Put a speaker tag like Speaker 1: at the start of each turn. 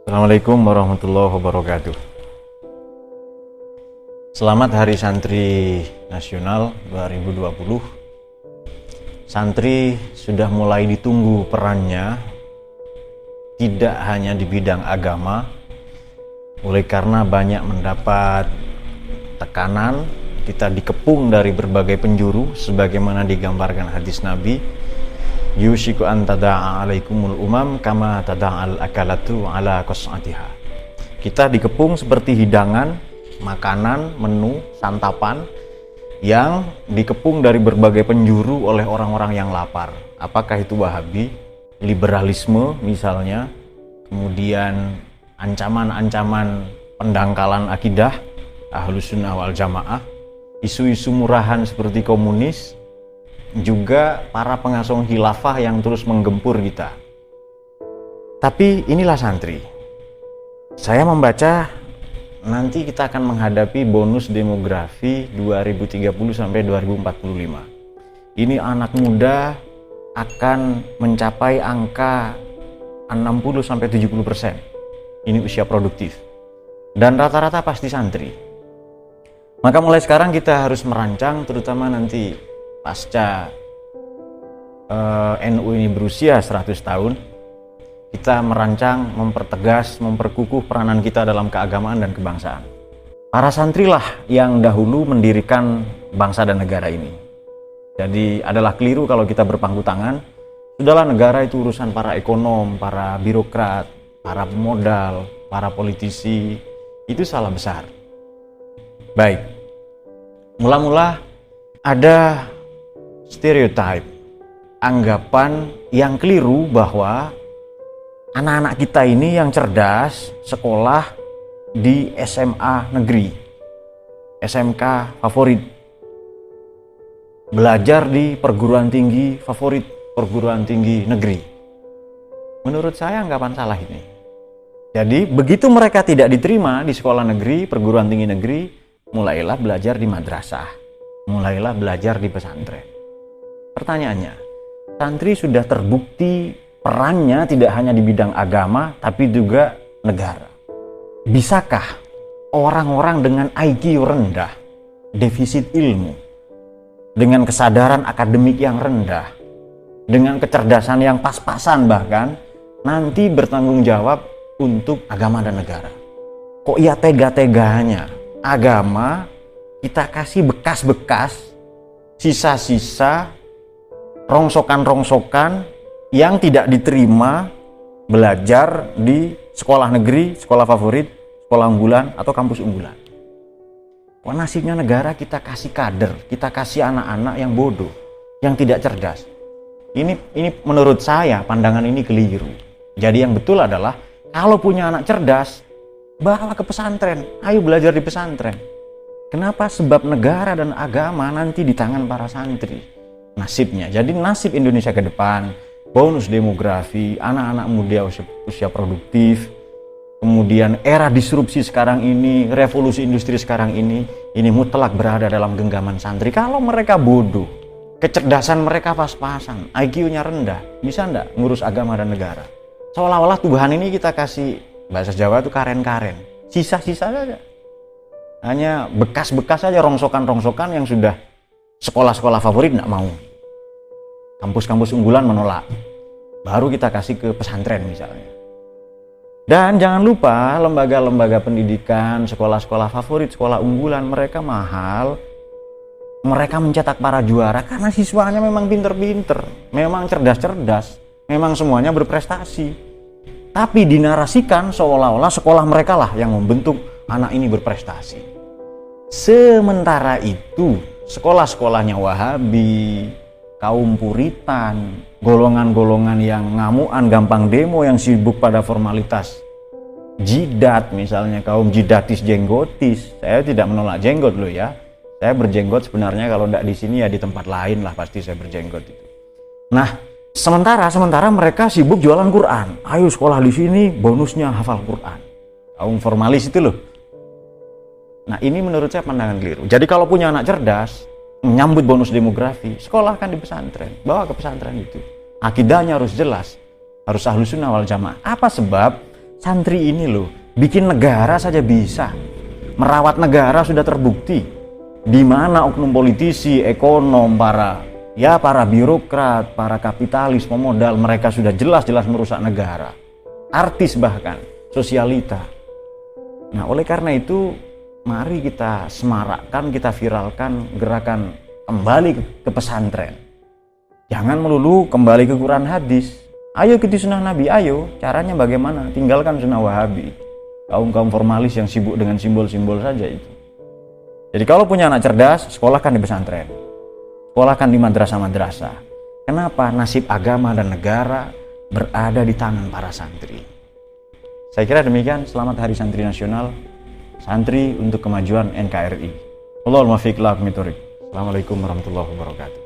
Speaker 1: Assalamualaikum warahmatullahi wabarakatuh. Selamat Hari Santri Nasional 2020. Santri sudah mulai ditunggu perannya, tidak hanya di bidang agama, oleh karena banyak mendapat tekanan, kita dikepung dari berbagai penjuru sebagaimana digambarkan hadis Nabi, yushiku an tada'a alaikumul umam kama tada'al akalatu ala qas'atiha. Kita dikepung seperti hidangan, makanan, menu, santapan yang dikepung dari berbagai penjuru oleh orang-orang yang lapar. Apakah itu Wahabi, liberalisme misalnya, kemudian ancaman-ancaman pendangkalan akidah Ahlus Sunnah wal Jamaah, isu-isu murahan seperti komunis, juga para pengasuh khilafah yang terus menggempur kita. Tapi inilah santri. Saya membaca nanti kita akan menghadapi bonus demografi 2030 sampai 2045. Ini anak muda akan mencapai angka 60 sampai 70%. Ini usia produktif. Dan rata-rata pasti santri. Maka mulai sekarang kita harus merancang, terutama nanti pasca NU ini berusia 100 tahun, kita merancang, mempertegas, memperkukuh peranan kita dalam keagamaan dan kebangsaan. Para santrilah yang dahulu mendirikan bangsa dan negara ini. Jadi adalah keliru kalau kita berpangku tangan. Sudahlah, negara itu urusan para ekonom, para birokrat, para pemodal, para politisi. Itu salah besar. Baik, mula-mula ada stereotip, anggapan yang keliru bahwa anak-anak kita ini yang cerdas sekolah di SMA negeri, SMK favorit, belajar di perguruan tinggi favorit, perguruan tinggi negeri. Menurut saya anggapan salah ini. Jadi begitu mereka tidak diterima di sekolah negeri, perguruan tinggi negeri, mulailah belajar di madrasah, mulailah belajar di pesantren. Pertanyaannya, santri sudah terbukti perannya tidak hanya di bidang agama, tapi juga negara. Bisakah orang-orang dengan IQ rendah, defisit ilmu, dengan kesadaran akademik yang rendah, dengan kecerdasan yang pas-pasan bahkan, nanti bertanggung jawab untuk agama dan negara? Kok ya tega-teganya agama kita kasih bekas-bekas, sisa-sisa, rongsokan-rongsokan yang tidak diterima belajar di sekolah negeri, sekolah favorit, sekolah unggulan, atau kampus unggulan. Wah, nasibnya negara kita kasih kader, kita kasih anak-anak yang bodoh, yang tidak cerdas. Ini menurut saya pandangan ini keliru. Jadi yang betul adalah kalau punya anak cerdas, bawa ke pesantren, ayo belajar di pesantren. Kenapa? Sebab negara dan agama nanti di tangan para santri nasibnya. Jadi nasib Indonesia ke depan, bonus demografi, anak-anak muda usia produktif, kemudian era disrupsi sekarang ini, revolusi industri sekarang ini mutlak berada dalam genggaman santri. Kalau mereka bodoh, kecerdasan mereka pas-pasan, IQ-nya rendah, bisa enggak ngurus agama dan negara? Seolah-olah Tuhan ini kita kasih, bahasa Jawa itu karen-karen, sisa-sisa saja. Hanya bekas-bekas saja, rongsokan-rongsokan yang sudah sekolah-sekolah favorit enggak mau. Kampus-kampus unggulan menolak. Baru kita kasih ke pesantren misalnya. Dan jangan lupa lembaga-lembaga pendidikan, sekolah-sekolah favorit, sekolah unggulan, mereka mahal. Mereka mencetak para juara karena siswanya memang pinter-pinter, memang cerdas-cerdas, memang semuanya berprestasi. Tapi dinarasikan seolah-olah sekolah mereka lah yang membentuk anak ini berprestasi. Sementara itu, sekolah-sekolahnya Wahabi, kaum Puritan, golongan-golongan yang ngamuan, gampang demo, yang sibuk pada formalitas, jidat misalnya, kaum jidatis jenggotis. Saya tidak menolak jenggot loh ya. Saya berjenggot sebenarnya, kalau tidak di sini ya di tempat lain lah pasti saya berjenggot itu. Nah, sementara mereka sibuk jualan Quran. Ayo sekolah di sini bonusnya hafal Quran. Kaum formalis itu loh. Nah, ini menurut saya pandangan keliru. Jadi kalau punya anak cerdas, menyambut bonus demografi, sekolahkan di pesantren, bawa ke pesantren itu. Akidahnya harus jelas, harus Ahlus Sunnah wal Jamaah. Apa sebab Santri ini loh, bikin negara saja bisa. Merawat negara sudah terbukti. Di mana oknum politisi, ekonom, para birokrat, para kapitalis, pemodal, mereka sudah jelas-jelas merusak negara. Artis bahkan, sosialita. Nah, oleh karena itu, mari kita semarakkan, kita viralkan gerakan kembali ke pesantren. Jangan melulu kembali ke Quran hadis. Ayo ikuti sunnah Nabi, ayo. Caranya bagaimana? Tinggalkan sunnah Wahabi. Kaum formalis yang sibuk dengan simbol-simbol saja itu. Jadi kalau punya anak cerdas, sekolahkan di pesantren. Sekolahkan di madrasah-madrasah. Kenapa? Nasib agama dan negara berada di tangan para santri. Saya kira demikian. Selamat Hari Santri Nasional. Santri untuk kemajuan NKRI. Wallahul muwaffiq ila aqwamit thoriq. Assalamualaikum warahmatullahi wabarakatuh.